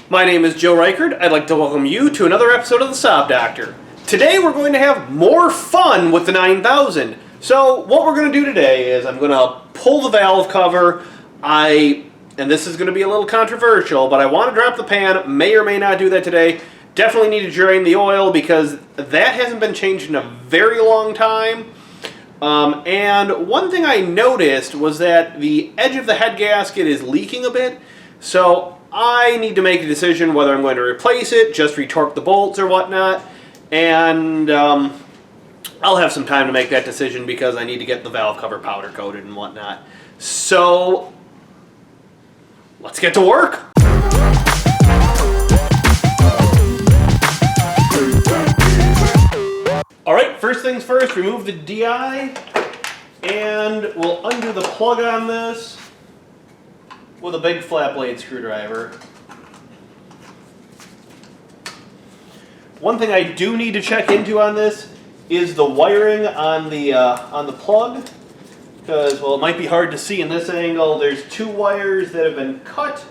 My name is Joe Reichard. I'd like to welcome you to another episode of the Saab Doctor. Today we're going to have more fun with the 9000. So what we're going to do today is I'm going to pull the valve cover. And this is going to be a little controversial, but I want to drop the pan. May or may not do that today. Definitely need to drain the oil because that hasn't been changed in a very long time. And one thing I noticed was that the edge of the head gasket is leaking a bit. So I need to make a decision whether I'm going to replace it, just retorque the bolts or whatnot. And I'll have some time to make that decision because I need to get the valve cover powder coated and whatnot. So let's get to work. Alright, first things first, remove the DI, and we'll undo the plug on this with a big flat blade screwdriver. One thing I do need to check into on this is the wiring on the plug, because, well, it might be hard to see in this angle. There's two wires that have been cut,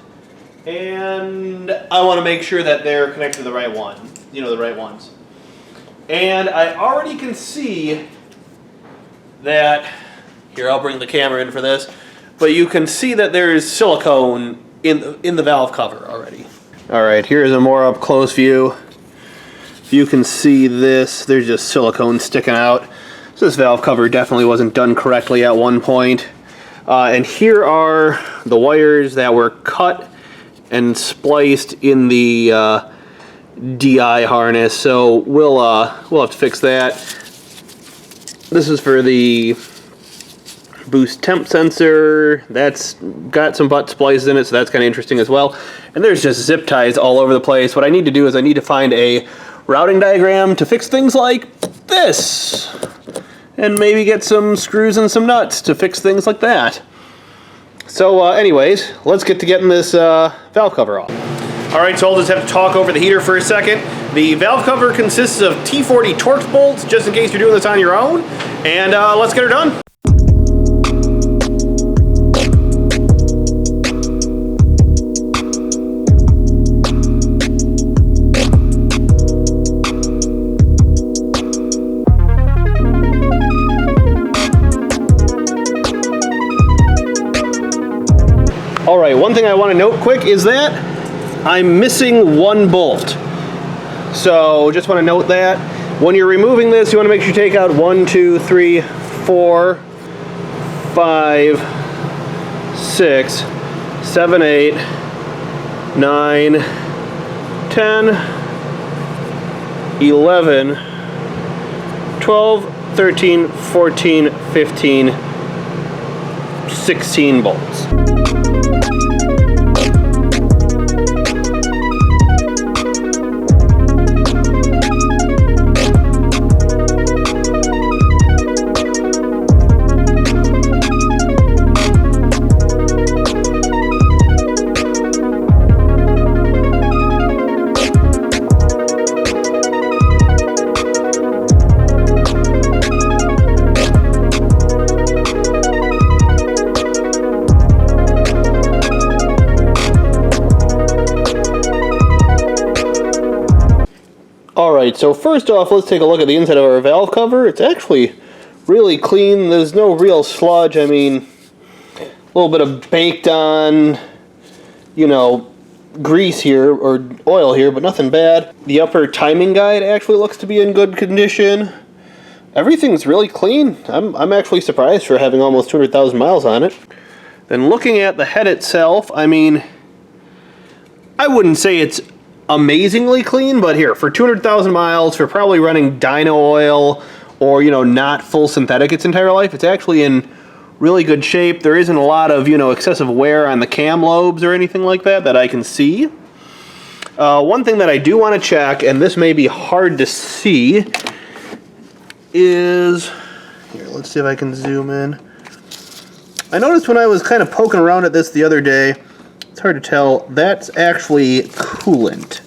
and I want to make sure that they're connected to the right one, the right ones. And I already can see that, here I'll bring the camera in for this, but you can see that there is silicone in the valve cover already. Alright, here's a more up close view. If you can see this, there's just silicone sticking out. So this valve cover definitely wasn't done correctly at one point. And here are the wires that were cut and spliced in the DI harness, so we'll have to fix that. This is for the boost temp sensor. That's got some butt splices in it, so that's kind of interesting as well. And there's just zip ties all over the place. What I need to do is I need to find a routing diagram to fix things like this, and maybe get some screws and some nuts to fix things like that. So anyways, let's get to getting this valve cover off. Alright, so I'll just have to talk over the heater for a second. The valve cover consists of T40 Torx bolts, just in case you're doing this on your own. And let's get her done. Alright, one thing I want to note quick is that I'm missing one bolt. So just want to note that. When you're removing this, you want to make sure you take out 1, 2, 3, 4, 5, 6, 7, 8, 9, 10, 11, 12, 13, 14, 15, 16 bolts. Alright, so first off, let's take a look at the inside of our valve cover. It's actually really clean. There's no real sludge. I mean, a little bit of baked on, grease here, or oil here, but nothing bad. The upper timing guide actually looks to be in good condition. Everything's really clean. I'm actually surprised for having almost 200,000 miles on it. Then looking at the head itself, I mean, I wouldn't say it's amazingly clean, but here, for 200,000 miles, for probably running dyno oil or, not full synthetic its entire life, it's actually in really good shape. There isn't a lot of, excessive wear on the cam lobes or anything like that I can see. One thing that I do want to check, and this may be hard to see, is, here, let's see if I can zoom in. I noticed when I was kind of poking around at this the other day, it's hard to tell, that's actually coolant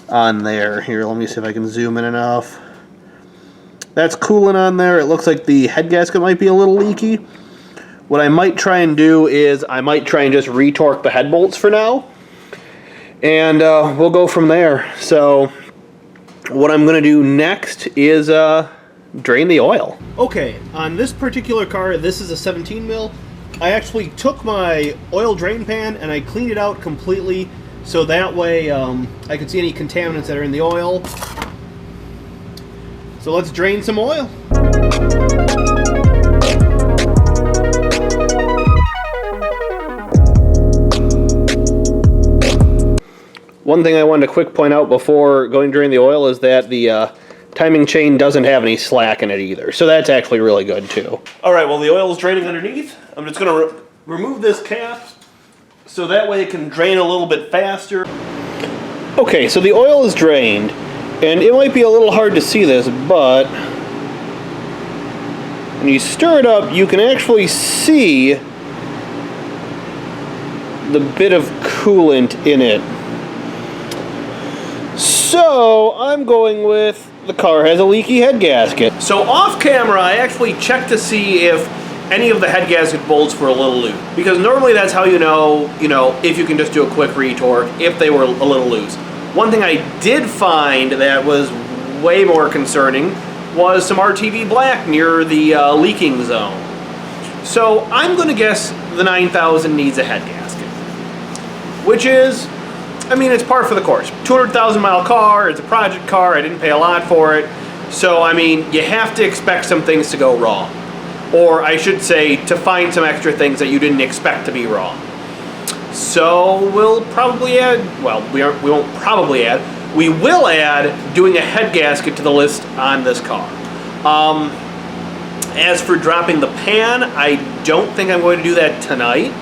on there. Here, let me see if I can zoom in enough. That's coolant on there. It looks like the head gasket might be a little leaky. What I might try and do is I might try and just retorque the head bolts for now. and we'll go from there. So what I'm going to do next is drain the oil. Okay, on this particular car, this is a 17 mil. I actually took my oil drain pan and I cleaned it out completely, so that way I could see any contaminants that are in the oil. So let's drain some oil. One thing I wanted to quick point out before going to drain the oil is that the timing chain doesn't have any slack in it either, so that's actually really good too. Alright, well the oil is draining underneath. I'm just going to remove this cap so that way it can drain a little bit faster. Okay, so the oil is drained, and it might be a little hard to see this, but when you stir it up, you can actually see the bit of coolant in it. So I'm going with the car has a leaky head gasket. So off camera, I actually checked to see if any of the head gasket bolts were a little loose, because normally that's how you know if you can just do a quick retorque if they were a little loose. One thing I did find that was way more concerning was some RTV black near the leaking zone. So I'm going to guess the 9000 needs a head gasket, which is, I mean, it's par for the course. 200,000 mile car, it's a project car, I didn't pay a lot for it. So, I mean, you have to expect some things to go wrong. Or I should say, to find some extra things that you didn't expect to be wrong. So we'll probably add, well, we won't probably add, we will add doing a head gasket to the list on this car. As for dropping the pan, I don't think I'm going to do that tonight.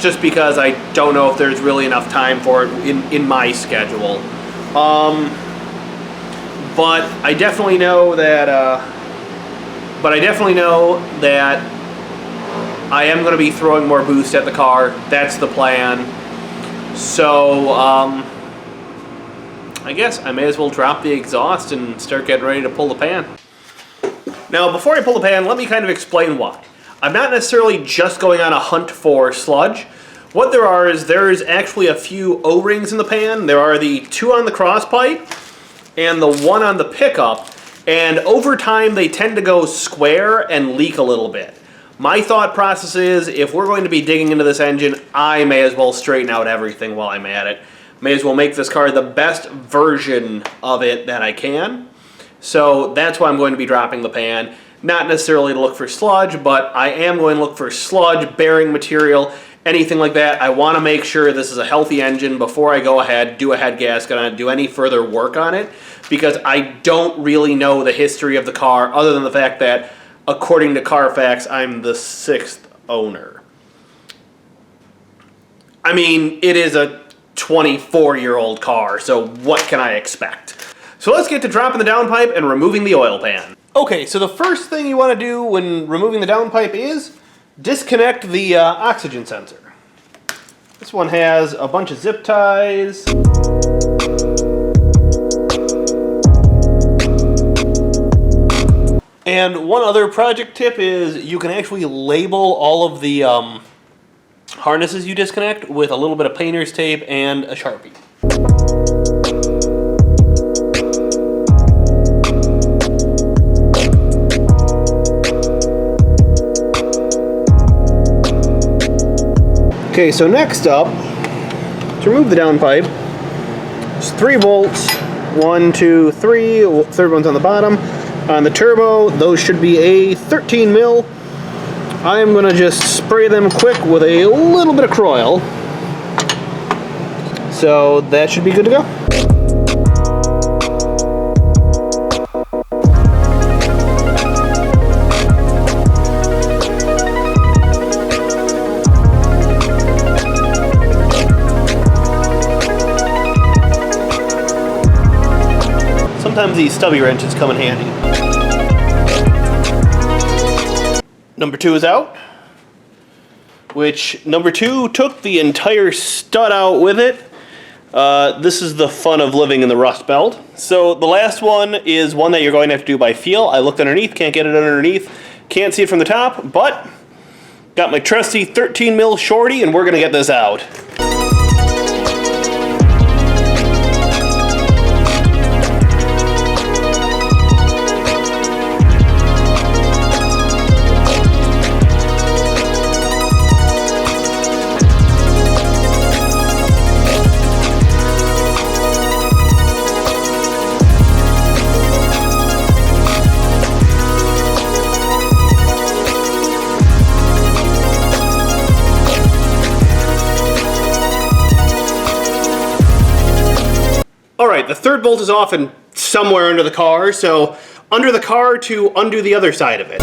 Just because I don't know if there's really enough time for it in my schedule. But I definitely know that I am going to be throwing more boost at the car. That's the plan. So I guess I may as well drop the exhaust and start getting ready to pull the pan. Now, before I pull the pan, let me kind of explain why. I'm not necessarily just going on a hunt for sludge. What there's actually a few O-rings in the pan. There are the 2 on the cross pipe and the 1 on the pickup, and over time they tend to go square and leak a little bit. My thought process is, if we're going to be digging into this engine, I may as well straighten out everything while I'm at it. May as well make this car the best version of it that I can. So that's why I'm going to be dropping the pan. Not necessarily to look for sludge, but I am going to look for sludge, bearing material, anything like that. I want to make sure this is a healthy engine before I go ahead, do a head gasket on it, do any further work on it, because I don't really know the history of the car other than the fact that, according to Carfax, I'm the 6th owner. I mean, it is a 24-year-old car, so what can I expect? So let's get to dropping the downpipe and removing the oil pan. Okay, so the first thing you want to do when removing the downpipe is disconnect the oxygen sensor. This one has a bunch of zip ties. And one other project tip is you can actually label all of the harnesses you disconnect with a little bit of painter's tape and a Sharpie. Okay, so next up, to remove the downpipe, there's 3 bolts, 1, 2, 3, third one's on the bottom. On the turbo, those should be a 13 mil. I'm gonna just spray them quick with a little bit of Croil. So that should be good to go. Sometimes these stubby wrenches come in handy. Number 2 is out, which number 2 took the entire stud out with it. This is the fun of living in the Rust Belt. So the last one is one that you're going to have to do by feel. I looked underneath, can't get it underneath, can't see it from the top, but Got my trusty 13 mil shorty, and we're gonna get this out. Alright, the third bolt is off and somewhere under the car, so under the car to undo the other side of it.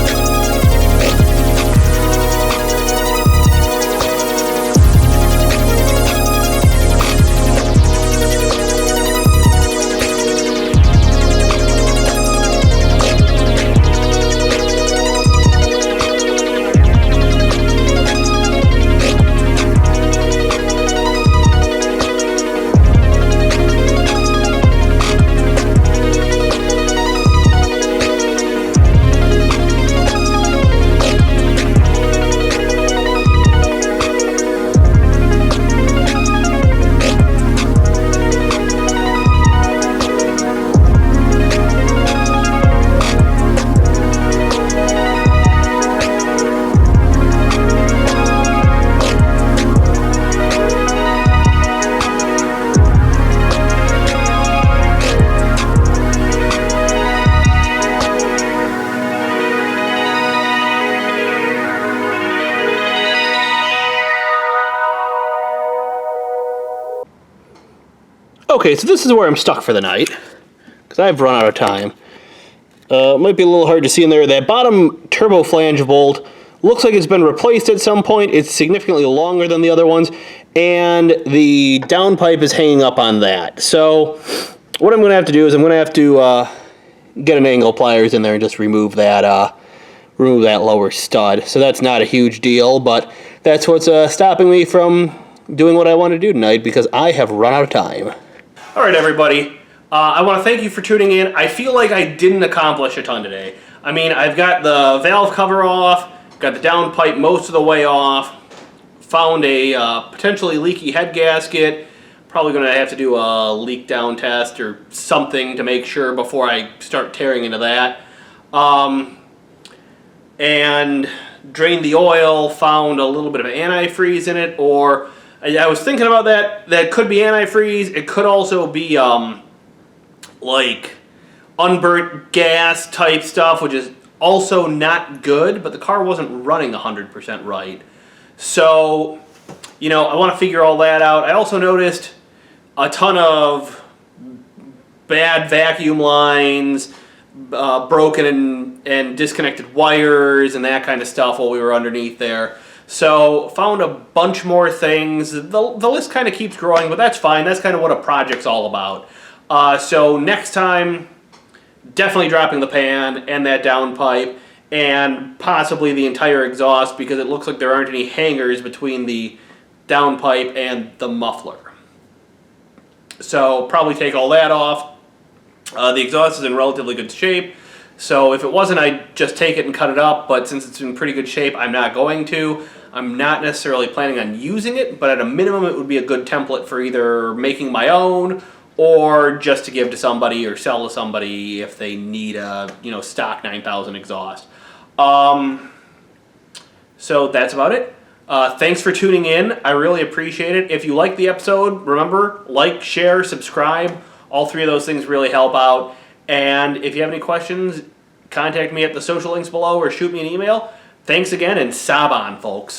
Okay, so this is where I'm stuck for the night, because I've run out of time. It might be a little hard to see in there. That bottom turbo flange bolt looks like it's been replaced at some point. It's significantly longer than the other ones, and the downpipe is hanging up on that. So what I'm going to have to do is I'm going to have to get an angle pliers in there and just remove that lower stud. So that's not a huge deal, but that's what's stopping me from doing what I want to do tonight, because I have run out of time. All right, everybody. I want to thank you for tuning in. I feel like I didn't accomplish a ton today. I mean, I've got the valve cover off, got the downpipe most of the way off, found a potentially leaky head gasket. Probably going to have to do a leak down test or something to make sure before I start tearing into that. And drained the oil, found a little bit of antifreeze in it, or I was thinking about that. That could be antifreeze. It could also be like unburnt gas type stuff, which is also not good, but the car wasn't running 100% right. So, you know, I want to figure all that out. I also noticed a ton of bad vacuum lines, broken and disconnected wires and that kind of stuff while we were underneath there. So found a bunch more things. The list kind of keeps growing, but that's fine. That's kind of what a project's all about. So next time, definitely dropping the pan and that downpipe and possibly the entire exhaust, because it looks like there aren't any hangers between the downpipe and the muffler. So probably take all that off. The exhaust is in relatively good shape, so if it wasn't, I'd just take it and cut it up, but since it's in pretty good shape, I'm not going to. I'm not necessarily planning on using it, but at a minimum it would be a good template for either making my own or just to give to somebody or sell to somebody if they need a, you know, stock 9000 exhaust. So that's about it. Thanks for tuning in. I really appreciate it. If you like the episode, remember, like, share, subscribe. All three of those things really help out. And if you have any questions, contact me at the social links below or shoot me an email. Thanks again, and Saab on, folks.